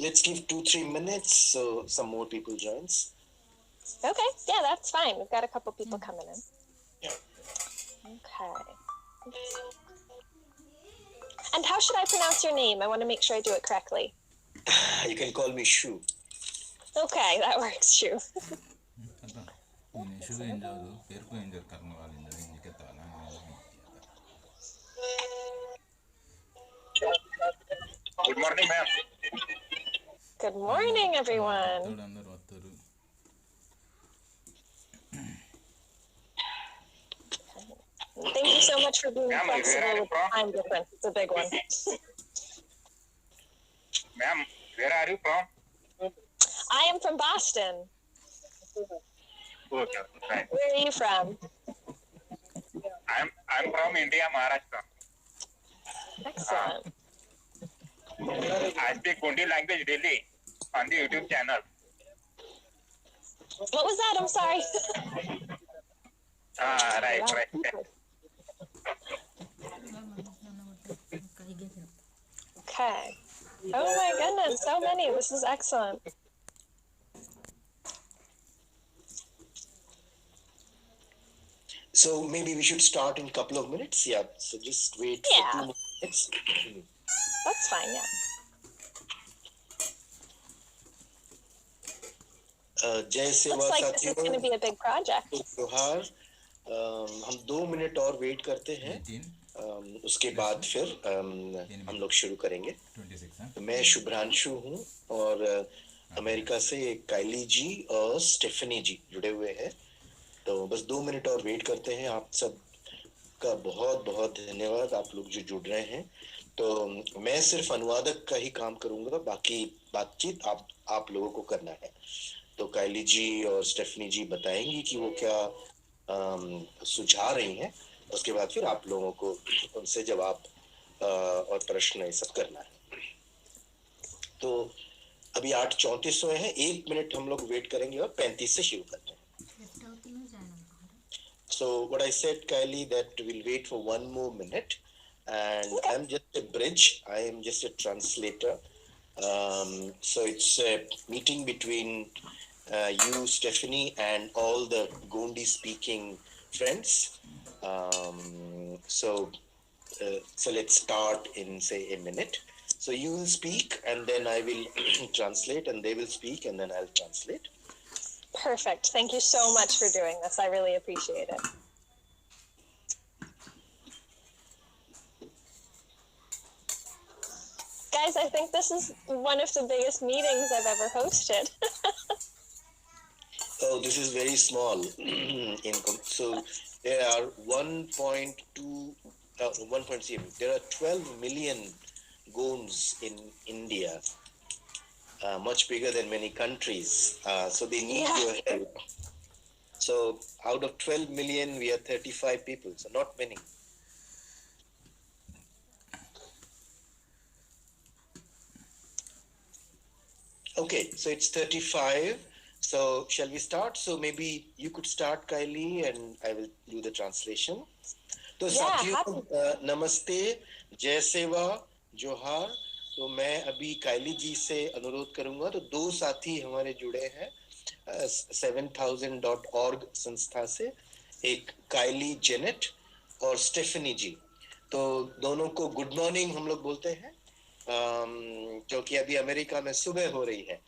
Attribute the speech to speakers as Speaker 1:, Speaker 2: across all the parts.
Speaker 1: let's give 2-3 minutes so some more people joins.
Speaker 2: Okay, yeah, that's fine. We've got a couple people coming in.
Speaker 1: Yeah.
Speaker 2: Okay. And how should I pronounce your name? I want to make sure I do it correctly.
Speaker 1: You can call me Shu.
Speaker 2: Okay, that works, Shu.
Speaker 3: Good morning, ma'am.
Speaker 2: Good morning, everyone. Thank you so much for being flexible with the time difference. It's a big one.
Speaker 3: Ma'am, where are you from?
Speaker 2: I am from Boston.
Speaker 3: Okay, fine.
Speaker 2: Where are you from?
Speaker 3: I'm from India, Maharashtra.
Speaker 2: Excellent.
Speaker 3: I speak Gondi language daily on the YouTube channel.
Speaker 2: What was that? I'm sorry.
Speaker 3: Right.
Speaker 2: Okay. Oh my goodness, so many. This is excellent.
Speaker 1: So maybe we should start in a couple of minutes. Yeah. So just wait for 2 more minutes.
Speaker 2: That's fine, yeah.
Speaker 1: जय सेवा
Speaker 2: Looks like this is going to be a big project.
Speaker 1: जोहार हम 2 minute और wait करते हैं उसके बाद फिर हम लोग शुरू करेंगे मैं शुभ्रांशु हूँ और अमेरिका से काइली जी और स्टेफनी जी जुड़े हुए हैं तो बस 2 मिनट और वेट करते हैं आप सब का बहुत बहुत धन्यवाद आप लोग जो जुड़ रहे हैं तो मैं सिर्फ अनुवादक का ही काम करूंगा बाकी बातचीत आप लोगों को करना है तो काइली जी और स्टेफनी जी बताएंगी कि वो क्या सुझा रही हैं उसके बाद फिर आप लोगों को उनसे जवाब और प्रश्न ये सब करना है तो अभी 8:34 हुए हैं 1 मिनट हम लोग वेट करेंगे और 35 से शुरू करते हैं So what I said, Kylie, that we'll wait for 1 more minute and I'm just a bridge. I am just a translator. So it's a meeting between you, Stephanie, and all the Gondi speaking friends. So let's start in say a minute. So you will speak and then I will translate and they will speak and then I'll translate.
Speaker 2: Perfect. Thank you so much for doing this. I really appreciate it. Guys, I think this is one of the biggest meetings I've ever hosted.
Speaker 1: Oh, this is very small. So there are 1.0. There are 12 million Gonds in India, much bigger than many countries. So they need your help. So out of 12 million, we are 35 people. So not many. Okay, so it's 35. So shall we start? So maybe you could start, Kylie, and I will do the translation. तो साथियों नमस्ते जय सेवा जोहार तो मैं अभी काइली जी से अनुरोध करूंगा तो 2 साथी हमारे जुड़े हैं 7000.org संस्था से एक काइली जेनेट और स्टेफनी जी तो दोनों को गुड मॉर्निंग हम लोग बोलते हैं क्योंकि अभी अमेरिका में सुबह हो रही है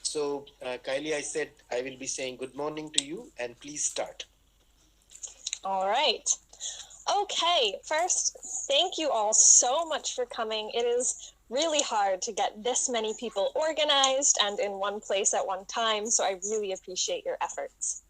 Speaker 1: So Kylie, I said I will be saying good morning to you and please start.
Speaker 2: All right. Okay, first, thank you all so much for coming. It is really hard to get this many people organized and in one place at one time, so I really appreciate your efforts.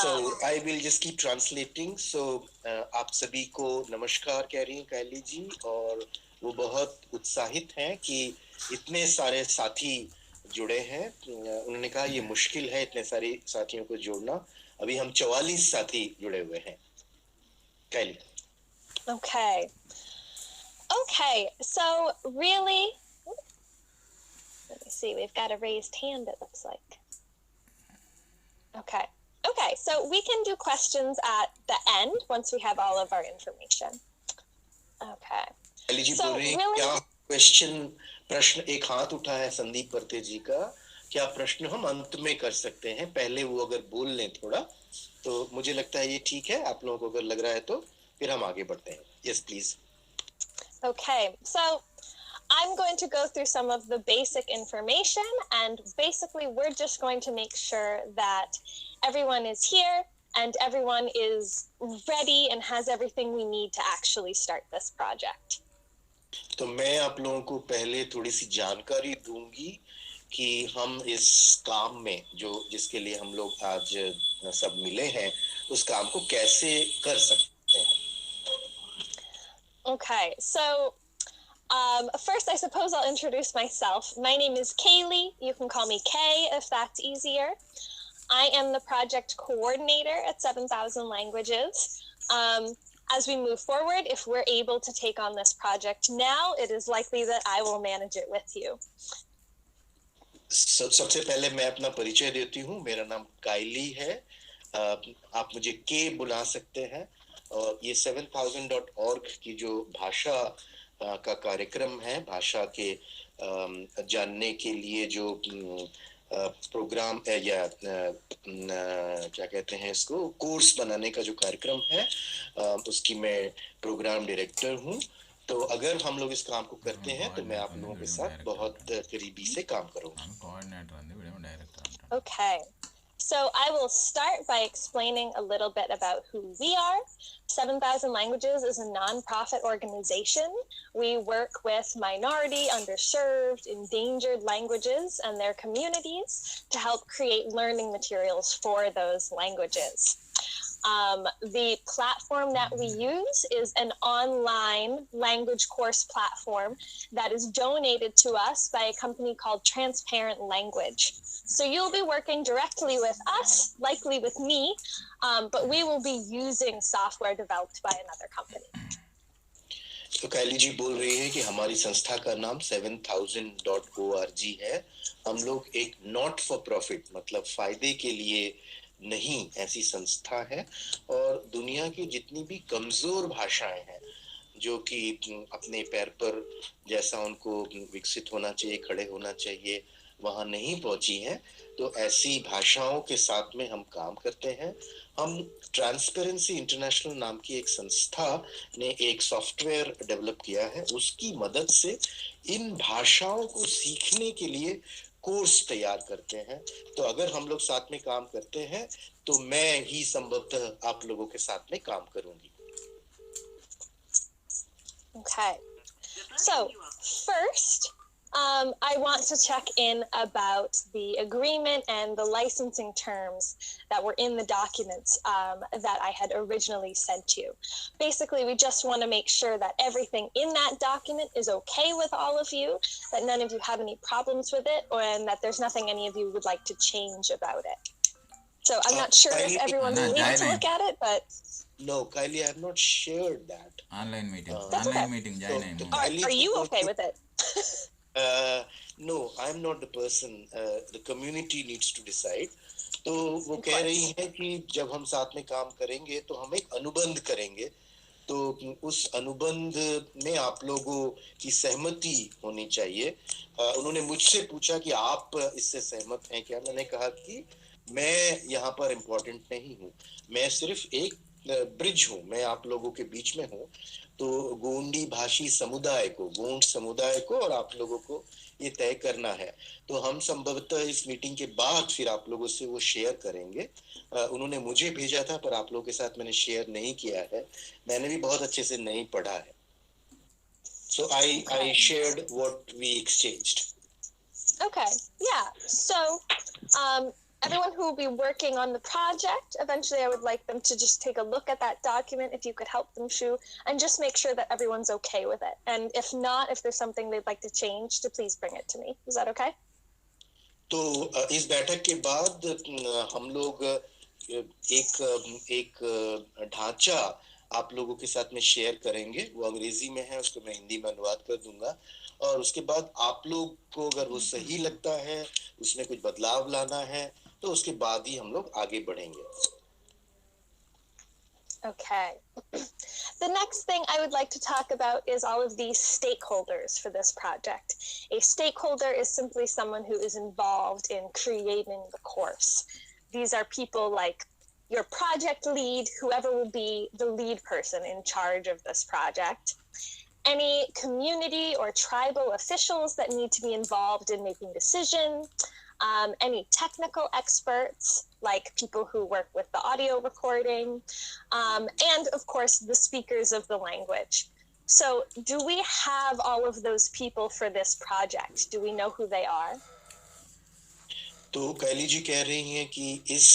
Speaker 1: So I will just keep translating. So आप सभी को नमस्कार कह रही हैं काइली जी और वो बहुत उत्साहित हैं कि इतने सारे साथी जुड़े हैं उन्होंने कहा ये मुश्किल है इतने सारे साथियों को जोड़ना अभी हम 44 साथी जुड़े हुए हैं Kylie.
Speaker 2: Okay, so really let me see, we've got a raised hand it looks like. Okay, so we can do questions at the end once we have all of our information. Okay.
Speaker 1: Kylie जी बोल रही हैं क्या प्रश्न एक हाथ उठा है संदीप परते जी का। क्या प्रश्न हम अंत में कर सकते हैं? पहले वो अगर बोल लें थोड़ा, तो मुझे लगता है ये ठीक है। आप लोगों को अगर लग रहा है तो फिर हम आगे बढ़ते हैं। Yes please.
Speaker 2: Okay, so I'm going to go through some of the basic information, and basically we're just going to make sure that everyone is here and everyone is ready and has everything we need to actually start this project.
Speaker 1: तो मैं आप लोगों को पहले थोड़ी सी जानकारी दूंगी कि हम इस काम में जो जिसके लिए हम लोग आज सब मिले हैं, उस काम को कैसे कर सकते हैं।
Speaker 2: Okay, so first, I suppose I'll introduce myself. My name is Kaylee. You can call me Kay if that's easier. I am the project coordinator at 7,000 Languages. As we move forward, if we're able to take on this project now, it is likely that I will manage it with you.
Speaker 1: सबसे पहले मैं अपना परिचय देती हूँ। मेरा नाम काइली है। आप मुझे के बुला सकते हैं। और ये 7000.org की जो भाषा का कार्यक्रम है, भाषा के जानने के लिए जो प्रोग्राम या क्या कहते हैं इसको, कोर्स बनाने का जो कार्यक्रम है, उसकी मैं प्रोग्राम डायरेक्टर हूँ। तो अगर हम लोग इस काम को करते हैं तो मैं आप लोगों के साथ बहुत करीबी से काम करूँगा।
Speaker 2: Okay. So I will start by explaining a little bit about who we are. 7,000 Languages is a non-profit organization. We work with minority, underserved, endangered languages and their communities to help create learning materials for those languages. The platform that we use is an online language course platform that is donated to us by a company called Transparent Language. So you'll be working directly with us, likely with me, but we will be using software developed by another company.
Speaker 1: तो कैली जी बोल रही है कि हमारी संस्था का नाम 7000.org है। हम लोग एक नॉट फॉर प्रॉफिट, मतलब फायदे के लिए नहीं, ऐसी संस्था है। और दुनिया की जितनी भी कमजोर भाषाएं हैं, जो कि अपने पैर पर जैसा उनको विकसित होना चाहिए, खड़े होना चाहिए, वहां नहीं पहुंची हैं, तो ऐसी भाषाओं के साथ में हम काम करते हैं। हम ट्रांसपेरेंसी इंटरनेशनल नाम की एक संस्था ने एक सॉफ्टवेयर डेवलप किया है। उसकी मदद से इन भाषाओं को सीखने के लिए कोर्स तैयार करते हैं। तो अगर हम लोग साथ में काम करते हैं तो मैं ही संभवतः आप लोगों के साथ में काम करूंगी।
Speaker 2: Okay. So first, I want to check in about the agreement and the licensing terms that were in the documents that I had originally sent you. Basically, we just want to make sure that everything in that document is okay with all of you, that none of you have any problems with it, and that there's nothing any of you would like to change about it. So I'm not sure if everyone's able to look at it, but...
Speaker 1: No, Kylie, I have not shared that.
Speaker 4: Online meeting.
Speaker 2: That's
Speaker 4: Online
Speaker 2: okay.
Speaker 4: meeting join
Speaker 1: So,
Speaker 2: Are you okay with it?
Speaker 1: No, I'm not the person. The community needs to decide. तो वो कह रही है कि जब हम साथ में काम करेंगे तो हम एक अनुबंध करेंगे। तो उस अनुबंध में आप लोगों की सहमति होनी चाहिए। उन्होंने मुझसे पूछा कि आप इससे सहमत हैं क्या? मैंने कहा कि मैं यहाँ पर इम्पोर्टेंट नहीं हूँ, मैं सिर्फ एक ब्रिज हूँ, मैं आप लोगों के बीच में हूँ। तो गोंडी भाषी समुदाय को, गोंड समुदाय को और आप लोगों को ये तय करना है। तो हम संभवतः इस मीटिंग के बाद फिर आप लोगों से वो शेयर करेंगे। उन्होंने मुझे भेजा था पर आप लोगों के साथ मैंने शेयर नहीं किया है, मैंने भी बहुत अच्छे से नहीं पढ़ा है। So I shared what we exchanged.
Speaker 2: Okay, yeah. So everyone who will be working on the project, eventually I would like them to just take a look at that document, if you could help them, Shu, and just make sure that everyone's okay with it. And if not, if there's something they'd like to change, to please bring it to me. Is that okay?
Speaker 1: तो इस बैठक के बाद हम लोग एक ढांचा आप लोगों के साथ में शेयर करेंगे। वो अंग्रेजी में है, उसको मैं हिंदी में अनुवाद कर दूंगा। और उसके बाद आप लोग को अगर वो सही लगता है, उसमें कुछ बदलाव लाना है, तो उसके बाद ही हम लोग आगे बढ़ेंगे।
Speaker 2: Okay. The next thing I would like to talk about is all of the stakeholders for this project. A stakeholder is simply someone who is involved in creating the course. These are people like your project lead, whoever will be the lead person in charge of this project. Any community or tribal officials that need to be involved in making decisions, any technical experts, like people who work with the audio recording, and of course, the speakers of the language. So do we have all of those people for this project? Do we know who they are?
Speaker 1: तो कैली जी कह रही हैं कि इस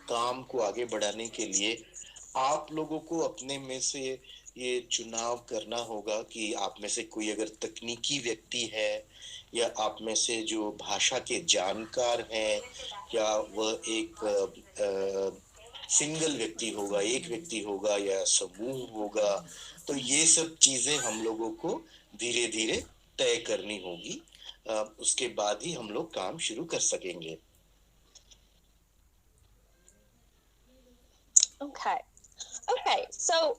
Speaker 1: काम को आगे बढ़ाने के लिए आप लोगों को अपने में से ये चुनाव करना होगा कि आप में से कोई अगर तकनीकी व्यक्ति है या आप में से जो भाषा के जानकार हैं या वह एक सिंगल व्यक्ति होगा, एक व्यक्ति होगा या समूह होगा, तो ये सब चीजें हम लोगों को धीरे धीरे तय करनी होगी। उसके बाद ही हम लोग काम शुरू कर सकेंगे।
Speaker 2: Okay, so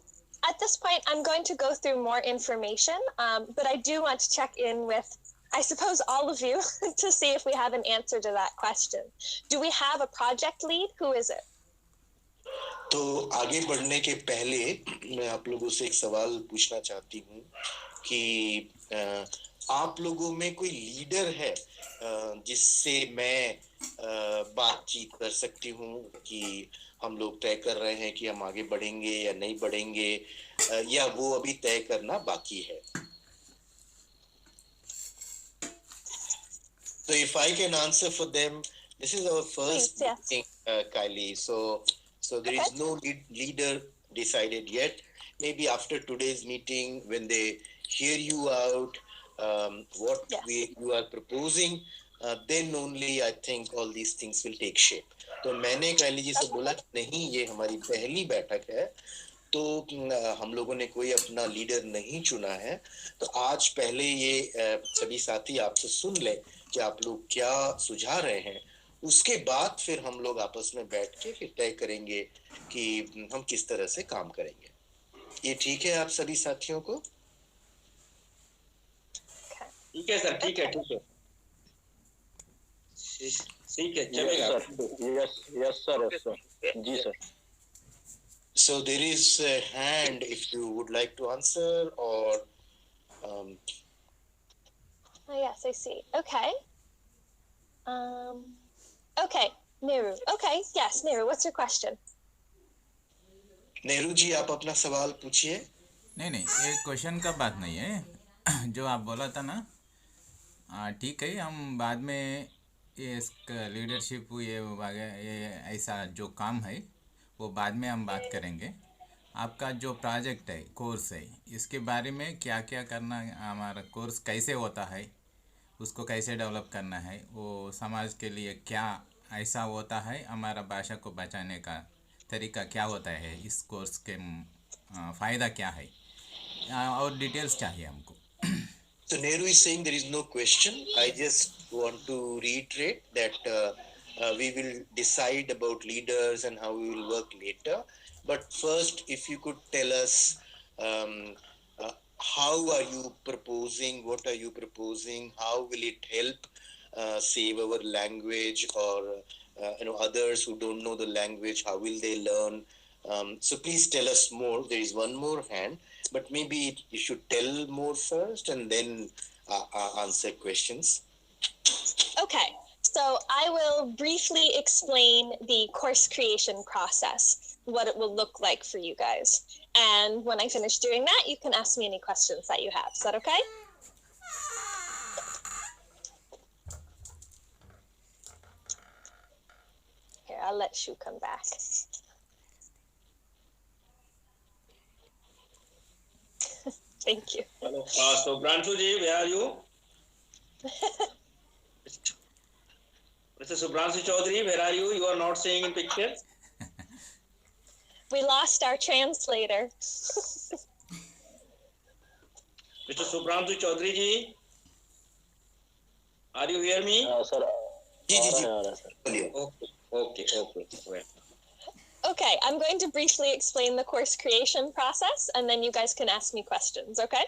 Speaker 2: at this point, I'm going to go through more information, but I do want to check in with, I suppose, all of you to see if we have an answer to that question. Do we have a project lead? Who is it?
Speaker 1: तो आगे बढ़ने के पहले मैं आप लोगों से एक सवाल पूछना चाहती हूँ कि आप लोगों में कोई लीडर है जिससे मैं बातचीत कर सकती हूँ कि हम लोग तय कर रहे हैं कि हम आगे बढ़ेंगे या नहीं बढ़ेंगे या वो अभी तय करना बाकी है। So if I can answer for them, this is our first meeting, Kylie. So there is no leader decided yet. Maybe after today's meeting, when they hear you out, what you are proposing, then only I think all these things will take shape. तो मैंने कायली जी से बोला कि नहीं, ये हमारी पहली बैठक है, तो हम लोगों ने कोई अपना लीडर नहीं चुना है, तो आज पहले ये सभी साथी आपसे सुन लें कि आप लोग क्या सुझा रहे हैं, उसके बाद फिर हम लोग आपस में बैठ के फिर तय करेंगे कि हम किस तरह से काम करेंगे। ये ठीक है आप सभी साथियों को?
Speaker 4: ठीक है सर, ठीक है, ठीक है, ठीक है, चलेगा।
Speaker 5: Yes sir, जी sir.
Speaker 1: So there is a hand if you would like to answer or
Speaker 2: Oh, yes, I see. Okay. Okay, Neru. Okay, yes, Neru, what's your question?
Speaker 1: Nehru ji आप अपना सवाल पूछिए।
Speaker 6: नहीं, ये क्वेश्चन का बात नहीं है। जो आप बोला था ना, ठीक है, हम बाद में ये लीडरशिप ये ऐसा जो काम है वो बाद में हम बात करेंगे। आपका जो प्रोजेक्ट है, कोर्स है, इसके बारे में क्या क्या करना, हमारा कोर्स कैसे होता है, उसको कैसे डेवलप करना है, वो समाज के लिए क्या ऐसा होता है, हमारा भाषा को बचाने का तरीका क्या होता है, इस कोर्स के फ़ायदा क्या है, और डिटेल्स चाहिए हमको।
Speaker 1: So Nehru is saying there is no question. I just want to reiterate that we will decide about leaders and how we will work later. But first, if you could tell us how are you proposing, what are you proposing, how will it help save our language, or others who don't know the language, how will they learn? So please tell us more. There is one more hand, but maybe you should tell more first and then answer questions.
Speaker 2: Okay, so I will briefly explain the course creation process, what it will look like for you guys. And when I finish doing that, you can ask me any questions that you have. Is that okay? Here, I'll let Shu come back. Thank you.
Speaker 4: Hello. So Subhranshu ji, where are you? Mr. Subhranshu Chaudhary, where are you? You are not seeing in picture.
Speaker 2: We lost our translator.
Speaker 4: Mr. Subhranshu Chaudhary ji, are you hear me?
Speaker 5: Sir,
Speaker 1: ji ji ji.
Speaker 4: Okay. Well.
Speaker 2: Okay, I'm going to briefly explain the course creation process, and then you guys can ask me questions, okay?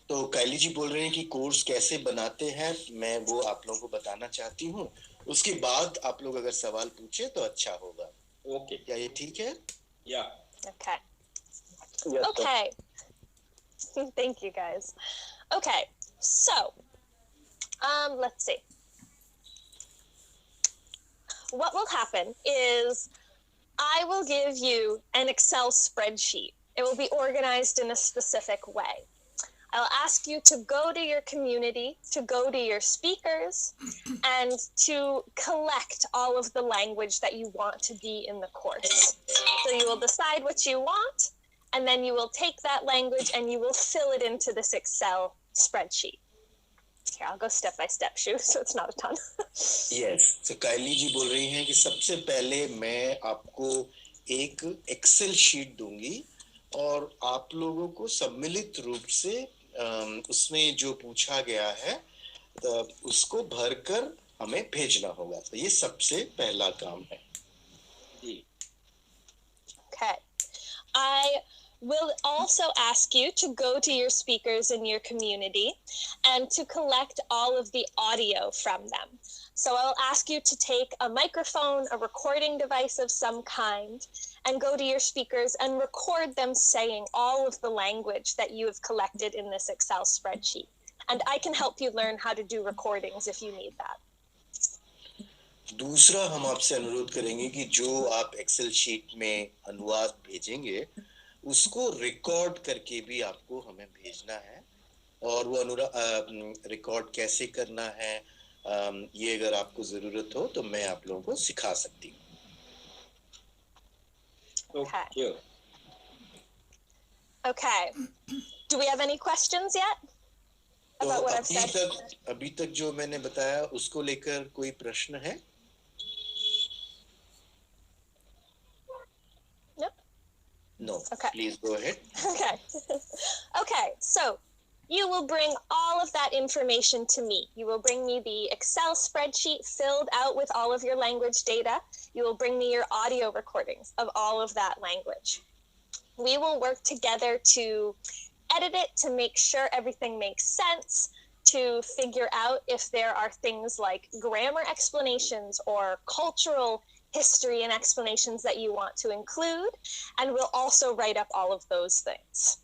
Speaker 1: तो कायली जी बोल रहे हैं कि course कैसे बनाते हैं, मैं वो आप लोगों को बताना चाहती हूँ। उसके बाद आप लोग अगर सवाल पूछे तो अच्छा होगा।
Speaker 4: ओके,
Speaker 1: क्या ये ठीक है?
Speaker 4: या
Speaker 2: Okay.
Speaker 5: Yes, sir.
Speaker 2: Okay. Thank you, guys. Okay, so, let's see. What will happen is I will give you an Excel spreadsheet. It will be organized in a specific way. I'll ask you to go to your community, to go to your speakers, and to collect all of the language that you want to be in the course. So you will decide what you want, and then you will take that language and you will fill it into this Excel spreadsheet. Here, I'll go step by step, Shu, so it's not a ton.
Speaker 1: Yes. तो कायली जी बोल रही हैं कि सबसे पहले मैं आपको एक एक्सेल शीट दूंगी और आप लोगों को सम्मिलित रूप से उसमें जो पूछा गया है उसको भरकर हमें भेजना होगा। तो ये सबसे पहला काम है।
Speaker 4: जी।
Speaker 2: Okay. I will also ask you to go to your speakers in your community and to collect all of the audio from them. So I'll ask you to take a microphone, a recording device of some kind, and go to your speakers and record them saying all of the language that you have collected in this Excel spreadsheet. And I can help you learn how to do recordings if you need that.
Speaker 1: दूसरा हम आपसे अनुरोध करेंगे कि जो आप Excel sheet में अनुवाद भेजेंगे उसको रिकॉर्ड करके भी आपको हमें भेजना है और वो रिकॉर्ड कैसे करना है ये अगर आपको जरूरत हो तो मैं आप लोगों को सिखा सकती हूँ।
Speaker 2: Okay. Okay. Do we have any questions yet about what I've said?
Speaker 1: अभी तक जो मैंने बताया उसको लेकर कोई प्रश्न है? No.
Speaker 2: Okay.
Speaker 1: Please go ahead.
Speaker 2: Okay. Okay, so you will bring all of that information to me. You will bring me the Excel spreadsheet filled out with all of your language data. You will bring me your audio recordings of all of that language. We will work together to edit it, to make sure everything makes sense, to figure out if there are things like grammar explanations or cultural history and explanations that you want to include, and we'll also write up all of those things.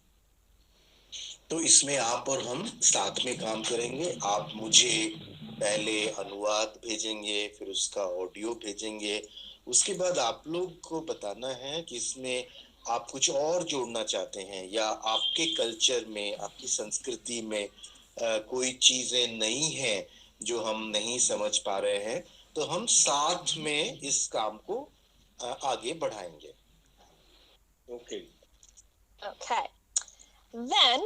Speaker 1: तो इसमें आप और हम साथ में काम करेंगे। आप मुझे पहले अनुवाद भेजेंगे, फिर उसका ऑडियो भेजेंगे। उसके बाद आप लोग को बताना है कि इसमें आप कुछ और जोड़ना चाहते हैं या आपके कल्चर में, आपकी संस्कृति में कोई चीजें नई हैं जो हम नहीं समझ पा रहे हैं, तो हम साथ में इस काम को आगे बढ़ाएंगे।
Speaker 4: Okay.
Speaker 2: Okay. Then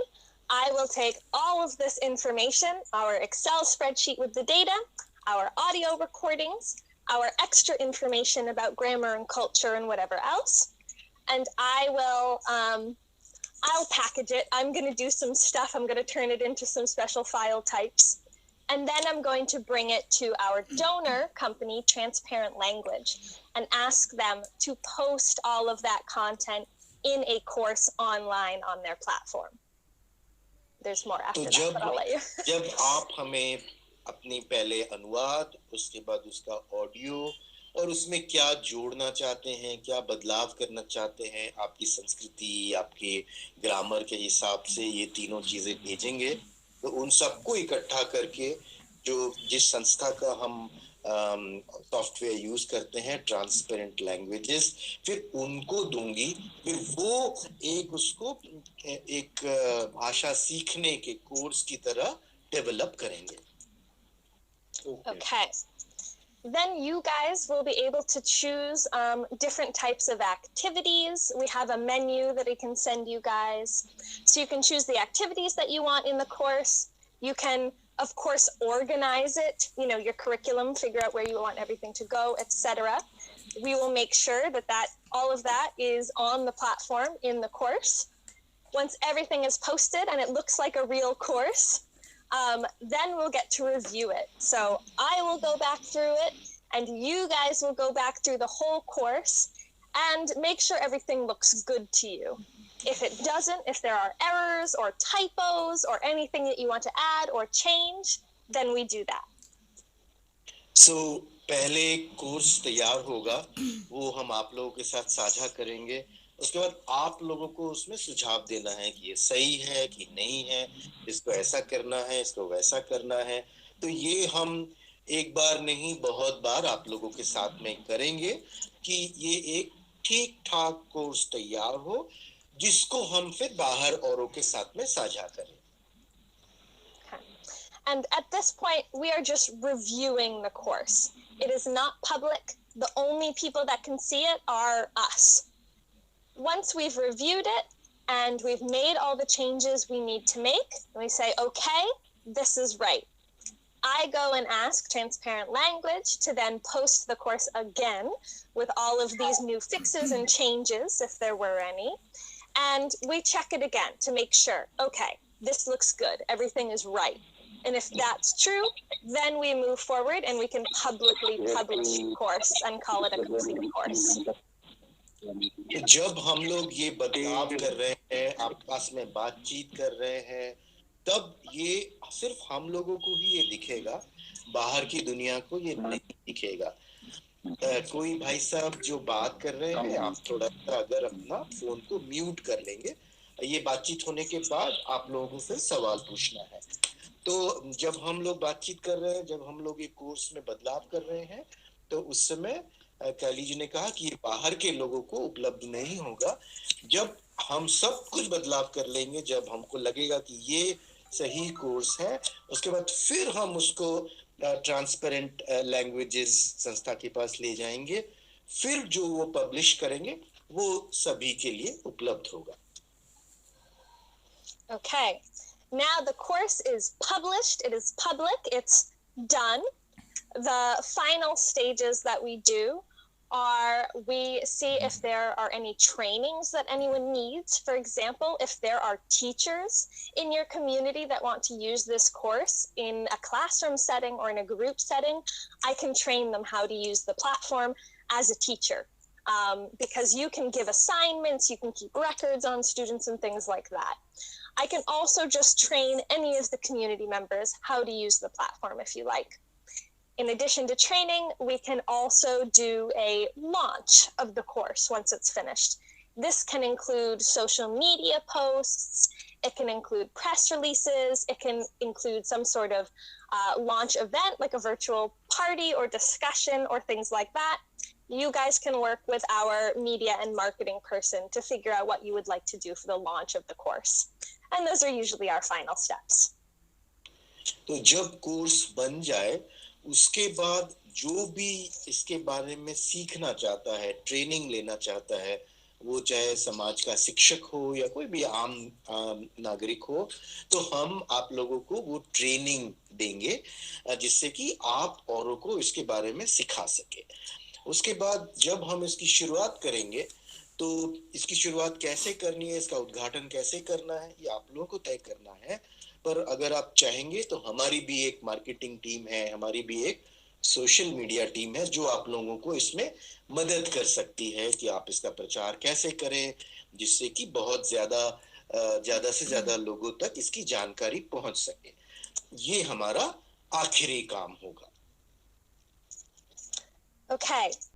Speaker 2: I will take all of this information, our Excel spreadsheet with the data, our audio recordings, our extra information about grammar and culture and whatever else, and I will I'll package it. I'm going to do some stuff. I'm going to turn it into some special file types. And then I'm going to bring it to our donor company, Transparent Language, and ask them to post all of that content in a course online on their platform. There's more after that, but I'll let you.
Speaker 1: जब आप हमें अपनी पहले अनुवाद, उसके बाद उसका audio और उसमें क्या जोड़ना चाहते हैं, क्या बदलाव करना चाहते हैं, आपकी संस्कृति, आपके ग्रामर के हिसाब से ये तीनों चीजें भेजेंगे, तो उन सबको इकट्ठा करके जो जिस संस्था का हम सॉफ्टवेयर यूज करते हैं, ट्रांसपेरेंट लैंग्वेजेस, फिर उनको दूंगी, फिर वो एक उसको एक भाषा सीखने के कोर्स की तरह डेवलप करेंगे।
Speaker 2: Okay. Then you guys will be able to choose different types of activities. We have a menu that I can send you guys. So you can choose the activities that you want in the course. You can, of course, organize it, your curriculum, figure out where you want everything to go, etc. We will make sure that all of that is on the platform in the course. Once everything is posted and it looks like a real course, then we'll get to review it. So I will go back through it, and you guys will go back through the whole course, and make sure everything looks good to you. If it doesn't, if there are errors or typos or anything that you want to add or change, then we do that.
Speaker 1: So पहले course तैयार होगा, वो हम आप लोगों के साथ साझा करेंगे। उसके बाद आप लोगों को उसमें सुझाव देना है कि ये सही है कि नहीं है, इसको ऐसा करना है, इसको वैसा करना है। तो ये हम एक बार नहीं बहुत बार आप लोगों के साथ में करेंगे कि ये एक ठीक ठाक कोर्स तैयार हो, जिसको हम फिर बाहर औरों के साथ में साझा करें।
Speaker 2: And at this point, we are just reviewing the course. It is not public. The only people that can see it are us. Once we've reviewed it and we've made all the changes we need to make, and we say, okay, this is right. I go and ask Transparent Language to then post the course again with all of these new fixes and changes, if there were any. And we check it again to make sure, okay, this looks good. Everything is right. And if that's true, then we move forward and we can publicly publish the course and call it a complete course.
Speaker 1: जब हम लोग ये बदलाव कर रहे हैं, आपस में बातचीत कर रहे हैं, तब ये सिर्फ हम लोगों को ही ये दिखेगा, बाहर की दुनिया को ये नहीं दिखेगा। कोई भाई साहब जो बात कर रहे हैं, आप थोड़ा सा अगर अपना फोन को म्यूट कर लेंगे, ये बातचीत होने के बाद आप लोगों को फिर सवाल पूछना है। तो जब हम लोग बातचीत कर रहे हैं, जब हम लोग एक कोर्स में बदलाव कर रहे हैं, तो उस समय काली जी ने कहा कि ये बाहर के लोगों को उपलब्ध नहीं होगा। जब हम सब कुछ बदलाव कर लेंगे, जब हमको लगेगा कि ये सही कोर्स है, उसके बाद फिर हम उसको ट्रांसपेरेंट लैंग्वेजेस संस्था के पास ले जाएंगे। फिर जो वो पब्लिश करेंगे, वो सभी के लिए उपलब्ध होगा।
Speaker 2: Okay. Now the course is published, it is public, it's done. The final stages that we do are we see if there are any trainings that anyone needs. For example, if there are teachers in your community that want to use this course in a classroom setting or in a group setting, I can train them how to use the platform as a teacher. Because you can give assignments, you can keep records on students and things like that. I can also just train any of the community members how to use the platform if you like. In addition to training, we can also do a launch of the course once it's finished. This can include social media posts, it can include press releases, it can include some sort of launch event like a virtual party or discussion or things like that. You guys can work with our media and marketing person to figure out what you would like to do for the launch of the course. And those are usually our final steps.
Speaker 1: तो जब course बन जाए, उसके बाद जो भी इसके बारे में सीखना चाहता है, ट्रेनिंग लेना चाहता है, वो चाहे समाज का शिक्षक हो या कोई भी आम नागरिक हो, तो हम आप लोगों को वो ट्रेनिंग देंगे, जिससे कि आप औरों को इसके बारे में सिखा सके। उसके बाद जब हम इसकी शुरुआत करेंगे, तो इसकी शुरुआत कैसे करनी है, इसका उद्घाटन कैसे करना है, ये आप लोगों को तय करना है। पर अगर आप चाहेंगे तो हमारी भी एक मार्केटिंग टीम है, हमारी भी एक सोशल मीडिया टीम है, जो आप लोगों को इसमें मदद कर सकती है कि आप इसका प्रचार कैसे करें, जिससे कि बहुत ज्यादा से ज्यादा लोगों तक इसकी जानकारी पहुंच सके। ये हमारा आखिरी काम होगा।
Speaker 2: Okay,